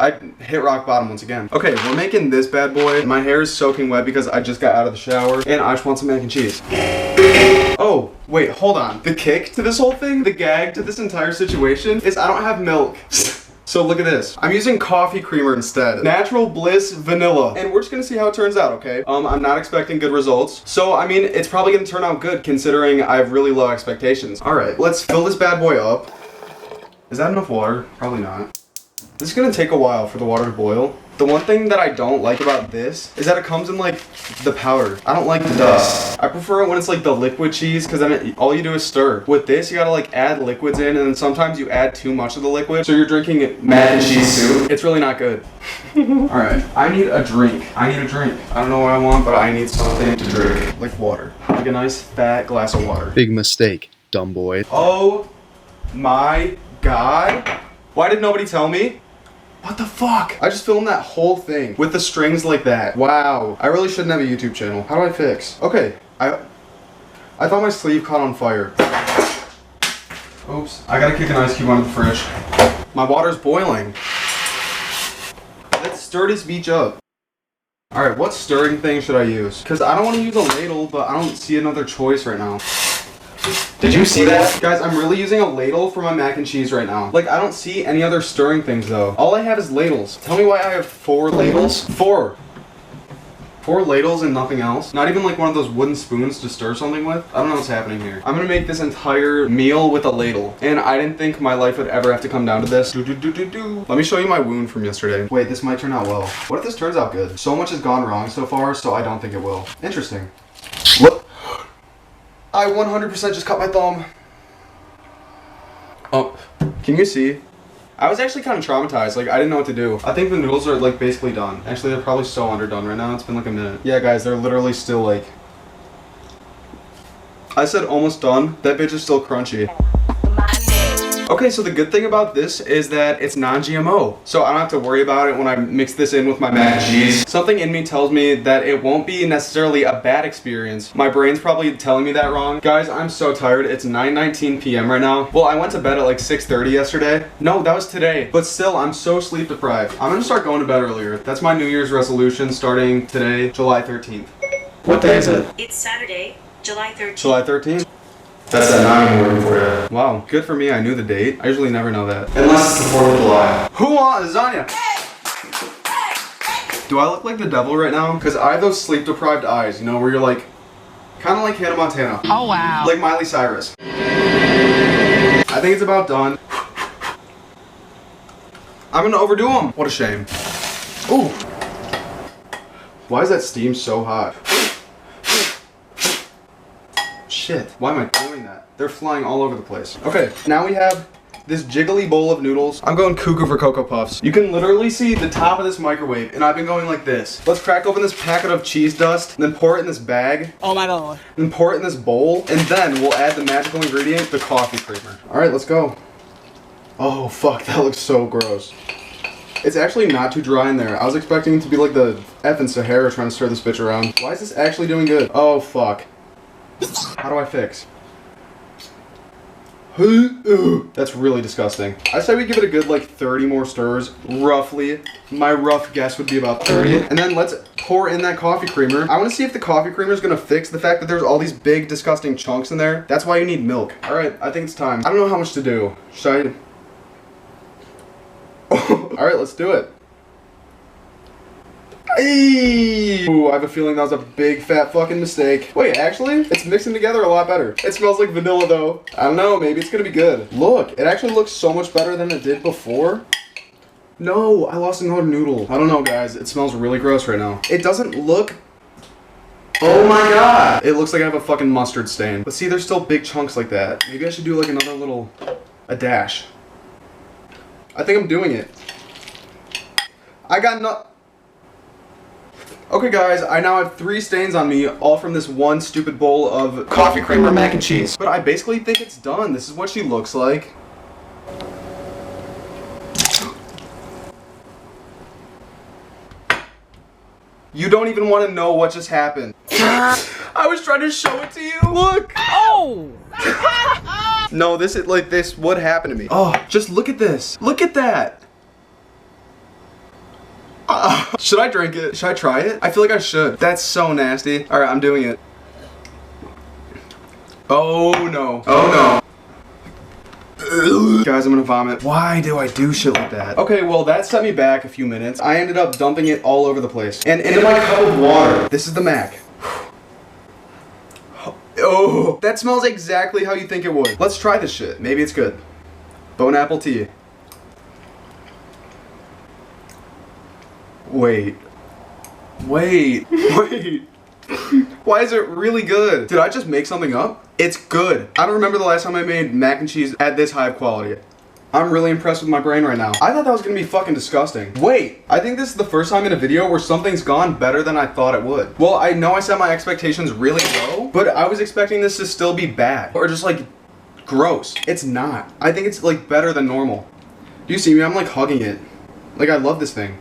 I hit rock bottom once again. Okay, we're making this bad boy. My hair is soaking wet because I just got out of the shower and I just want some mac and cheese. Oh, wait, hold on. The kick to this whole thing, the gag to this entire situation is I don't have milk. So look at this. I'm using coffee creamer instead. Natural Bliss Vanilla. And we're just gonna see how it turns out, okay? I'm not expecting good results. So, I mean, it's probably gonna turn out good considering I have really low expectations. All right, let's fill this bad boy up. Is that enough water? Probably not. This is gonna take a while for the water to boil. The one thing that I don't like about this is that it comes in like the powder. I don't like the dust. I prefer it when it's like the liquid cheese because then all you do is stir. With this, you gotta like add liquids in, and then sometimes you add too much of the liquid. So you're drinking mac and cheese soup. It's really not good. All right, I need a drink. I don't know what I want, but I need something to drink. Like water. Like a nice fat glass of water. Big mistake, dumb boy. Oh my God. Why did nobody tell me? What the fuck? I just filmed that whole thing with the strings like that. Wow. I really shouldn't have a YouTube channel. How do I fix? Okay. I thought my sleeve caught on fire. Oops. I gotta kick an ice cube out of the fridge. My water's boiling. Let's stir this beach up. Alright, what stirring thing should I use? Because I don't want to use a ladle, but I don't see another choice right now. Did you see that? Guys, I'm really using a ladle for my mac and cheese right now. Like, I don't see any other stirring things though. All I have is ladles. Tell me why I have 4 ladles? 4 ladles and nothing else? Not even like one of those wooden spoons to stir something with? I don't know what's happening here. I'm gonna make this entire meal with a ladle. And I didn't think my life would ever have to come down to this. Let me show you my wound from yesterday. Wait, this might turn out well. What if this turns out good? So much has gone wrong so far, so I don't think it will. Interesting. What? I 100% just cut my thumb. Oh, can you see? I was actually kind of traumatized. Like, I didn't know what to do. I think the noodles are like basically done. Actually, they're probably so underdone right now. It's been like a minute. Yeah, guys, they're literally still like... I said almost done. That bitch is still crunchy. Okay, so the good thing about this is that it's non-GMO. So I don't have to worry about it when I mix this in with my mac and cheese. Something in me tells me that it won't be necessarily a bad experience. My brain's probably telling me that wrong. Guys, I'm so tired. It's 9:19 p.m. right now. Well, I went to bed at like 6:30 yesterday. No, that was today. But still, I'm so sleep deprived. I'm gonna start going to bed earlier. That's my New Year's resolution starting today, July 13th. What day is it? It's Saturday, July 13th. July 13th? That's that 9 word for you. Wow, good for me. I knew the date. I usually never know that. Unless it's the 4th of July. Who wants lasagna? Do I look like the devil right now? Because I have those sleep deprived eyes, you know, where you're like, kind of like Hannah Montana. Oh, wow. Like Miley Cyrus. I think it's about done. I'm gonna overdo them. What a shame. Ooh. Why is that steam so hot? Shit, why am I doing that? They're flying all over the place. Okay, now we have this jiggly bowl of noodles. I'm going cuckoo for Cocoa Puffs. You can literally see the top of this microwave, and I've been going like this. Let's crack open this packet of cheese dust, and then pour it in this bag. Oh my God. And pour it in this bowl, and then we'll add the magical ingredient, the coffee creamer. All right, let's go. Oh, fuck, that looks so gross. It's actually not too dry in there. I was expecting it to be like the effing Sahara trying to stir this bitch around. Why is this actually doing good? Oh, fuck. How do I fix? That's really disgusting. I say we give it a good like 30 more stirs, roughly. My rough guess would be about 30. And then let's pour in that coffee creamer. I want to see if the coffee creamer is going to fix the fact that there's all these big disgusting chunks in there. That's why you need milk. All right, I think it's time. I don't know how much to do. Should I? All right, let's do it. Ooh, I have a feeling that was a big fat fucking mistake. Wait, actually, it's mixing together a lot better. It smells like vanilla though. I don't know, maybe it's gonna be good. Look, it actually looks so much better than it did before. No, I lost another noodle. I don't know, guys. It smells really gross right now. It doesn't look... Oh my God. It looks like I have a fucking mustard stain. But see, there's still big chunks like that. Maybe I should do like another little... a dash. I think I'm doing it. I got no... Okay guys, I now have 3 stains on me, all from this one stupid bowl of coffee creamer mac and cheese. But I basically think it's done. This is what she looks like. You don't even want to know what just happened. I was trying to show it to you. Look. Oh! No, this is like this would happen to me. Oh, just look at this. Look at that. Should I drink it? Should I try it? I feel like I should. That's so nasty. All right, I'm doing it. Oh no. Oh no. Guys, I'm gonna vomit. Why do I do shit like that? Okay, well, that set me back a few minutes. I ended up dumping it all over the place. And into my cup of water. This is the Mac. Oh, that smells exactly how you think it would. Let's try this shit. Maybe it's good. Bone apple tea. Wait. Wait. Wait. Why is it really good? Did I just make something up? It's good. I don't remember the last time I made mac and cheese at this high of quality. I'm really impressed with my brain right now. I thought that was gonna be fucking disgusting. Wait, I think this is the first time in a video where something's gone better than I thought it would. Well, I know I set my expectations really low, but I was expecting this to still be bad. Or just like, gross. It's not. I think it's like better than normal. Do you see me? I'm like hugging it. Like I love this thing.